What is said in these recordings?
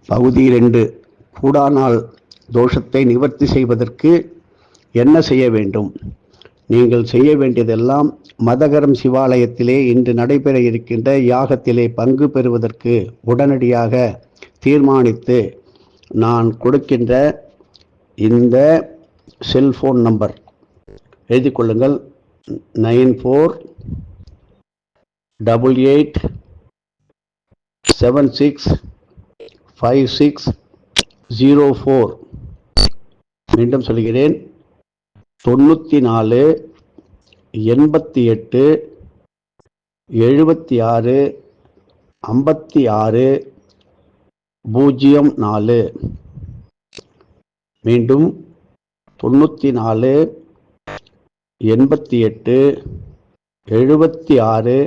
பகுதி 2 கூடாநாள் தோஷத்தை நிவர்த்தி செய்வதற்கு என்ன செய்ய வேண்டும்? நீங்கள் செய்ய வேண்டியதெல்லாம் மதகரம் சிவாலயத்திலே இன்று நடைபெற இருக்கின்ற யாகத்திலே பங்கு பெறுவதற்கு உடனடியாக தீர்மானித்து நான் கொடுக்கின்ற இந்த செல்போன் நம்பர் எழுதி கொள்ளுங்கள். 9488765604. மீண்டும் சொல்கிறேன், 94 88 76 56 04. மீண்டும் 94 88 76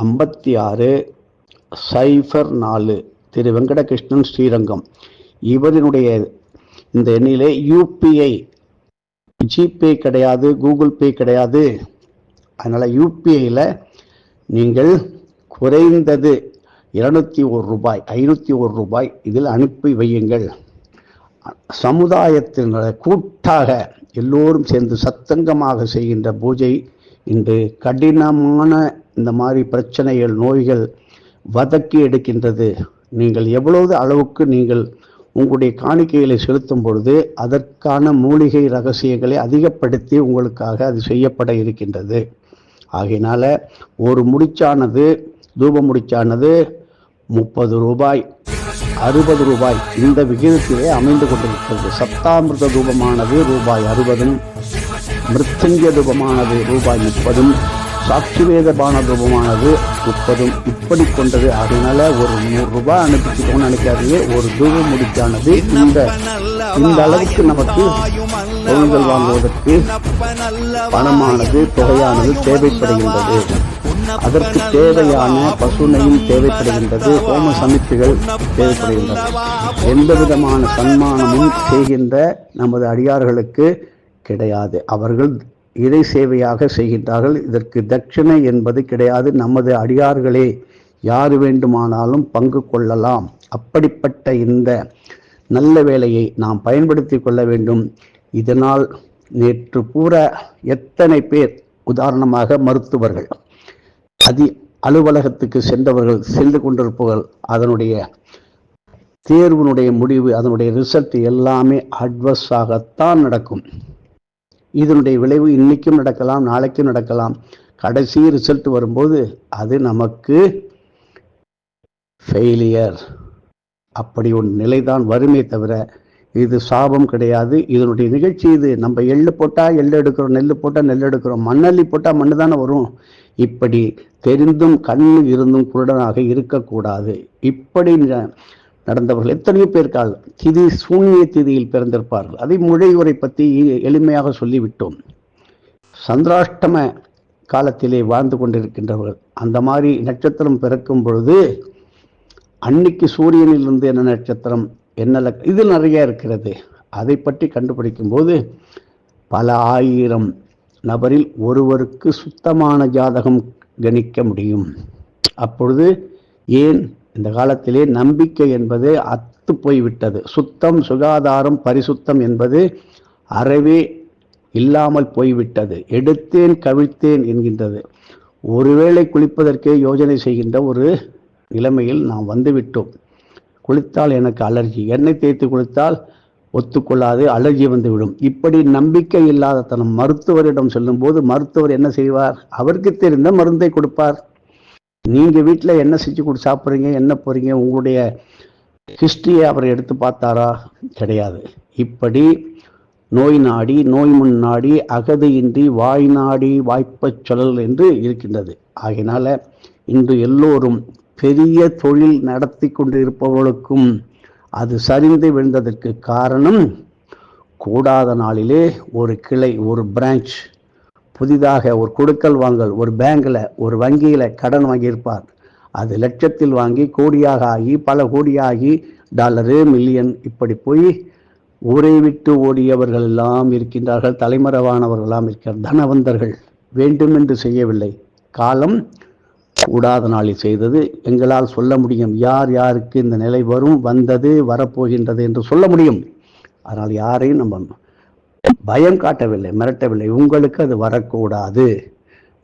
56 04. திரு வெங்கடகிருஷ்ணன், ஸ்ரீரங்கம். இவரினுடைய இந்த எண்ணிலே UPI ஜிபே கிடையாது, கூகுள் பே கிடையாது. அதனால் UPIயில் நீங்கள் குறைந்தது 201 ரூபாய் 501 ரூபாய் இதில் அனுப்பி வையுங்கள். சமுதாயத்தினர் கூட்டாக எல்லோரும் சேர்ந்து சத்தங்கமாக செய்கின்ற பூஜை இன்று கடினமான இந்த மாதிரி பிரச்சனைகள், நோய்கள் வதக்கி எடுக்கின்றது. நீங்கள் எவ்வளவு அளவுக்கு நீங்கள் உங்களுடைய காணிக்கைகளை செலுத்தும் பொழுது அதற்கான மூலிகை ரகசியங்களை அதிகப்படுத்தி உங்களுக்காக அது செய்யப்பட இருக்கின்றது. ஆகையினால ஒரு முடிச்சானது, தூப முடிச்சானது 30 ரூபாய் 60 ரூபாய் இந்த விகிதத்திலே அமைந்து கொண்டிருக்கிறது. சப்தாமிர்த தூபமானது ரூபாய் 60, மிருத்யுஞ்சய தூபமானது ரூபாய் 30, சாட்சிவேத பான தூபமானது 30 இப்படி கொண்டது. அதனால ஒரு 100 ரூபாய் அனுப்பிச்சிட்டோம்னு நினைக்காதீங்க. ஒரு தூப முடிச்சானது இந்த அளவுக்கு நமக்கு பொருள்கள் வாங்குவதற்கு பணமானது, தொகையானது தேவைப்படுகின்றது. அதற்கு தேவையான பசுனையும் தேவைப்படுகின்றது, ஹோம சமித்துகள் தேவைப்படுகின்றது. எந்த விதமான சன்மானமும் செய்கின்ற நமது அடியார்களுக்கு கிடையாது. அவர்கள் இறை சேவையாக செய்கின்றார்கள். இதற்கு தட்சிணை என்பது கிடையாது. நமது அடியார்களே யார் வேண்டுமானாலும் பங்கு கொள்ளலாம். அப்படிப்பட்ட இந்த நல்ல வேலையை நாம் பயன்படுத்தி கொள்ள வேண்டும். இதனால் நேற்று பூரா எத்தனை பேர், உதாரணமாக மருத்துவர்கள், அலுவலகத்துக்கு சென்றவர்கள், சென்று கொண்டிருப்பவர்கள், அதனுடைய தேர்வினுடைய முடிவு, அதனுடைய ரிசல்ட் எல்லாமே அட்வர்ஸாகத்தான் நடக்கும். இதனுடைய விளைவு இன்னைக்கும் நடக்கலாம், நாளைக்கும் நடக்கலாம். கடைசி ரிசல்ட் வரும்போது அது நமக்கு ஃபெயிலியர், அப்படி ஒரு நிலைதான் வருமே தவிர இது சாபம் கிடையாது. இதனுடைய நிகழ்ச்சி இது. நம்ம எள்ளு போட்டால் எள்ளு எடுக்கிறோம், நெல் போட்டால் நெல் எடுக்கிறோம், மண்ணள்ளி போட்டால் மண்ணு தானே வரும். இப்படி தெரிந்தும் கண்ணு இருந்தும் குருடனாக இருக்கக்கூடாது. இப்படி நடந்தவர்கள் எத்தனையோ பேர்கள் திதி சூன்ய திதியில் பிறந்திருப்பார்கள். அதை முழையுரை பற்றி எளிமையாக சொல்லிவிட்டோம். சந்திராஷ்டம காலத்திலே வாழ்ந்து கொண்டிருக்கின்றவர்கள் அந்த மாதிரி நட்சத்திரம் பிறக்கும் பொழுது அன்னைக்கு சூரியனிலிருந்து என்ன நட்சத்திரம், என்ன இது நிறைய இருக்கிறது. அதை பற்றி கண்டுபிடிக்கும் போது பல ஆயிரம் நபரில் ஒருவருக்கு சுத்தமான ஜாதகம் கணிக்க முடியும். அப்பொழுது ஏன் இந்த காலத்திலே நம்பிக்கை என்பது அத்து போய்விட்டது. சுத்தம், சுகாதாரம், பரிசுத்தம் என்பது அறவே இல்லாமல் போய்விட்டது. எடுத்தேன் கவிழ்த்தேன் என்கின்றது. ஒருவேளை குளிப்பதற்கே யோஜனை செய்கின்ற ஒரு நிலைமையில் நாம் வந்துவிட்டோம். குளித்தால் எனக்கு அலர்ஜி, எண்ணெய் தேய்த்து குளித்தால் ஒத்துக்கொள்ளாது, அலர்ஜி வந்துவிடும். இப்படி நம்பிக்கை இல்லாத தனம் மருத்துவரிடம் சொல்லும் போது மருத்துவர் என்ன செய்வார்? அவருக்கு தெரிந்த மருந்தை கொடுப்பார். நீங்க வீட்டில் என்ன செஞ்சு சாப்பிட்றீங்க, என்ன போறீங்க, உங்களுடைய ஹிஸ்டரியை அவர் எடுத்து பார்த்தாரா? கிடையாது. இப்படி நோய் நாடி நோய் முன்னாடி அகது இன்றி வாய் நாடி வாய்ப்பச் சொல்லல் என்று இருக்கின்றது. ஆகையினால இன்று எல்லோரும் பெரிய தொழில் நடத்தி கொண்டு இருப்பவர்களுக்கும் அது சரிந்து விழுந்ததற்கு காரணம், கூடாத நாளிலே ஒரு கிளை, ஒரு பிரான்ச், புதிதாக ஒரு கொடுக்கல் வாங்கல், ஒரு பேங்கில், ஒரு வங்கியில் கடன் வாங்கியிருப்பார். அது லட்சத்தில் வாங்கி கோடியாக ஆகி, பல கோடியாகி, டாலரு, மில்லியன் இப்படி போய் ஊரை விட்டு ஓடியவர்கள் எல்லாம் இருக்கின்றார்கள். தலைமறைவானவர்களெல்லாம் இருக்கிறார். தனவந்தர்கள் வேண்டுமென்று செய்யவில்லை. காலம் கூடாத நாளில் செய்தது எங்களால் சொல்ல முடியும். யார் யாருக்கு இந்த நிலை வரும், வந்தது, வரப்போகின்றது என்று சொல்ல முடியும். அதனால் யாரையும் நம்ம பயம் காட்டவில்லை, மிரட்டவில்லை. உங்களுக்கு அது வரக்கூடாது,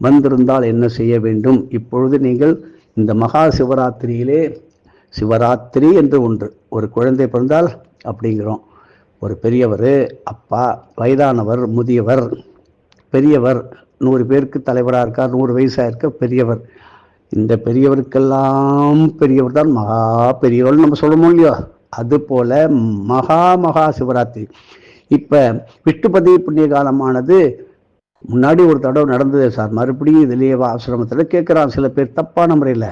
வந்திருந்தால் என்ன செய்ய வேண்டும். இப்பொழுது நீங்கள் இந்த மகா சிவராத்திரியிலே, சிவராத்திரி என்று ஒன்று, ஒரு குழந்தை பிறந்தால் அப்படிங்கிறோம். ஒரு பெரியவர், அப்பா, வயதானவர், முதியவர், பெரியவர், 100 பேருக்கு தலைவராக இருக்கார், 100 வயசாக இருக்க பெரியவர். இந்த பெரியவருக்கெல்லாம் பெரியவர் தான் மகா பெரியவர் நம்ம சொல்லணும் இல்லையோ. அதுபோல மகா சிவராத்திரி. இப்போ விஷ்ணுபதி புண்ணிய காலமானது முன்னாடி ஒரு தடவை நடந்தது சார், மறுபடியும் இதுலேயே ஆசிரமத்தில் கேட்குறான் சில பேர் தப்பான முறையில்.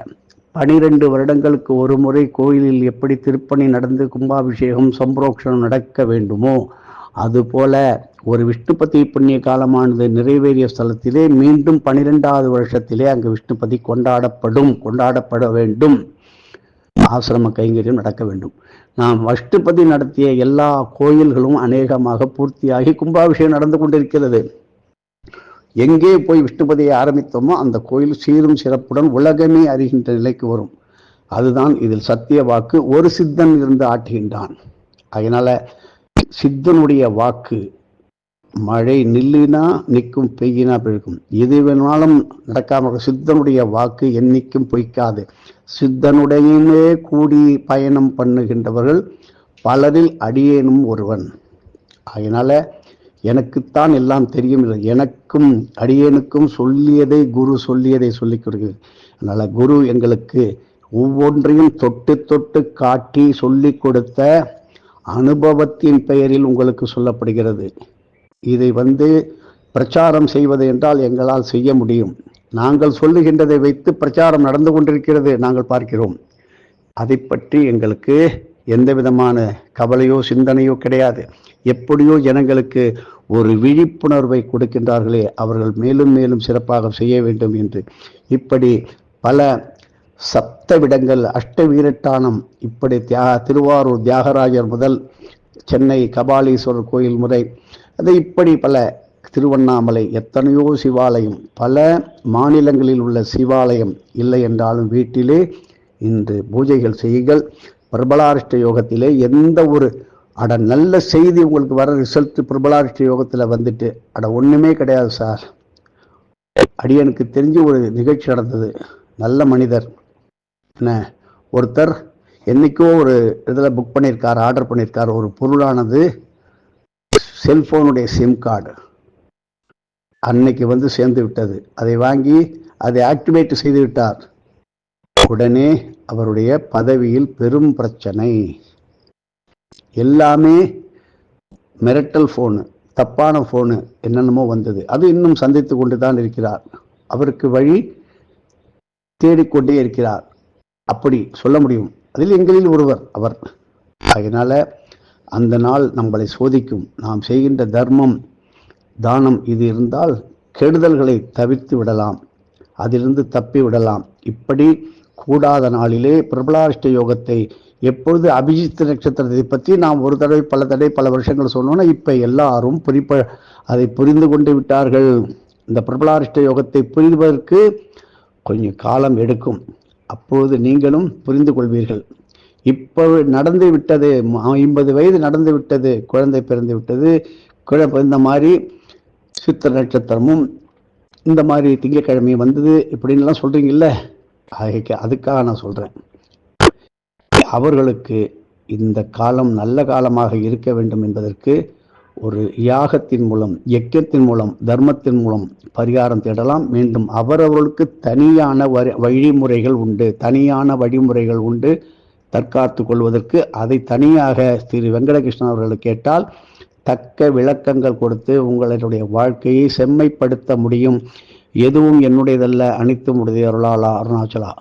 12 வருடங்களுக்கு ஒரு முறை கோயிலில் எப்படி திருப்பணி நடந்து கும்பாபிஷேகம் சம்பரோக்ஷணம் நடக்க வேண்டுமோ அதுபோல ஒரு விஷ்ணுபதி புண்ணிய காலமானது நிறைவேறிய ஸ்தலத்திலே மீண்டும் 12வது வருஷத்திலே அங்கு விஷ்ணுபதி கொண்டாடப்பட வேண்டும். ஆசிரம கைங்கரியம் நடக்க வேண்டும். நாம் விஷ்ணுபதி நடத்திய எல்லா கோயில்களும் அநேகமாக பூர்த்தியாகி கும்பாபிஷேகம் நடந்து கொண்டிருக்கிறது. எங்கே போய் விஷ்ணுபதியை ஆரம்பித்தோமோ அந்த கோயில் சீரும் சிறப்புடன் உலகமே அறிகின்ற நிலைக்கு வரும். அதுதான் இதில் சத்திய வாக்கு. ஒரு சித்தன் இருந்து ஆட்டுகின்றான். அதனால சித்தனுடைய வாக்கு மழை நில்லுனா நிற்கும், பெய்யினா பெய்யும், எது வேணாலும் நடக்காம சித்தனுடைய வாக்கு என்னைக்கும் பொய்க்காது. சித்தனுடையுமே கூடி பயணம் பண்ணுகின்றவர்கள் பலரில் அடியேனும் ஒருவன். அதனால எனக்குத்தான் எல்லாம் தெரியும் இல்லை, எனக்கும் அடியேனுக்கும் சொல்லியதை குரு சொல்லியதை சொல்லிக் கொடுக்கிறது. அதனால குரு எங்களுக்கு ஒவ்வொன்றையும் தொட்டு தொட்டு காட்டி சொல்லிக் கொடுத்த அனுபவத்தின் பெயரில் உங்களுக்கு சொல்லப்படுகிறது. இதை பிரச்சாரம் செய்வது என்றால் எங்களால் செய்ய முடியும். நாங்கள் சொல்லுகின்றதை வைத்து பிரச்சாரம் நடந்து கொண்டிருக்கிறது, நாங்கள் பார்க்கிறோம். அதை பற்றி எங்களுக்கு எந்த விதமான கவலையோ சிந்தனையோ கிடையாது. எப்படியோ ஜனங்களுக்கு ஒரு விழிப்புணர்வை கொடுக்கின்றார்களே, அவர்கள் மேலும் மேலும் சிறப்பாக செய்ய வேண்டும் என்று. இப்படி பல சப்தவிடங்கள், அஷ்டவீரட்டானம், இப்படி திருவாரூர் தியாகராஜர் முதல் சென்னை கபாலீஸ்வரர் கோயில் முறை, அது இப்படி பல திருவண்ணாமலை, எத்தனையோ சிவாலயம், பல மாநிலங்களில் உள்ள சிவாலயம் இல்லை என்றாலும் வீட்டிலே இன்று பூஜைகள் செய்யுங்கள். பிரபலாரிஷ்ட யோகத்திலே எந்த ஒரு நல்ல செய்தி உங்களுக்கு வர ரிசல்ட் பிரபலாரிஷ்ட யோகத்தில் வந்துட்டு ஒன்றுமே கிடையாது சார். அடியனுக்கு தெரிஞ்சு ஒரு நிகழ்ச்சி நடந்தது. நல்ல மனிதர் என்ன, ஒருத்தர் என்னைக்கோ ஒரு இதில் புக் பண்ணியிருக்கார், ஆர்டர் பண்ணியிருக்கார். ஒரு பொருளானது செல்போனுடைய சிம் கார்டு அன்னைக்கு சேர்ந்து விட்டது. அதை வாங்கி அதை ஆக்டிவேட் செய்து விட்டார். உடனே அவருடைய பதவியில் பெரும் பிரச்சனை. எல்லாமே மிரட்டல் ஃபோனு, தப்பான ஃபோனு, என்னென்னமோ வந்தது. அது இன்னும் சந்தித்து கொண்டு தான் இருக்கிறார். அவருக்கு வழி தேடிக்கொண்டே இருக்கிறார். அப்படி சொல்ல முடியும். அதில் எங்களில் ஒருவர் அவர். அதனால அந்த நாள் நம்மளை சோதிக்கும். நாம் செய்கின்ற தர்மம், தானம் இது இருந்தால் கெடுதல்களை தவிர்த்து விடலாம், அதிலிருந்து தப்பி விடலாம். இப்படி கூடாத நாளிலே பிரபலாஷ்ட யோகத்தை எப்பொழுது அபிஜித் நட்சத்திரத்தை பற்றி நாம் ஒரு தடவை பல வருஷங்கள் சொன்னோன்னா இப்போ எல்லாரும் அதை புரிந்து கொண்டு விட்டார்கள். இந்த பிரபலாஷ்ட யோகத்தை புரிவதற்கு கொஞ்சம் காலம் எடுக்கும். அப்பொழுது நீங்களும் புரிந்து கொள்வீர்கள். இப்போ நடந்து விட்டது, 50 வயது நடந்து விட்டது, குழந்தை பிறந்து விட்டது, இந்த மாதிரி சித்திர நட்சத்திரமும் இந்த மாதிரி திங்கட்கிழமையும் வந்தது இப்படின்லாம் சொல்கிறீங்கல்ல, அதுக்காக நான் சொல்கிறேன். அவர்களுக்கு இந்த காலம் நல்ல காலமாக இருக்க வேண்டும் என்பதற்கு ஒரு யாகத்தின் மூலம், யஜ்ஞத்தின் மூலம், தர்மத்தின் மூலம் பரிகாரம் தேடலாம். மீண்டும் அவரவர்களுக்கு தனியான வழிமுறைகள் உண்டு தற்காத்து கொள்வதற்கு. அதை தனியாக திரு வெங்கடகிருஷ்ணன் அவர்களை கேட்டால் தக்க விளக்கங்கள் கொடுத்து உங்களுடைய வாழ்க்கையை செம்மைப்படுத்த முடியும். எதுவும் என்னுடையதல்ல, அனைத்தும் உடைய அருளாளா அருணாச்சலா.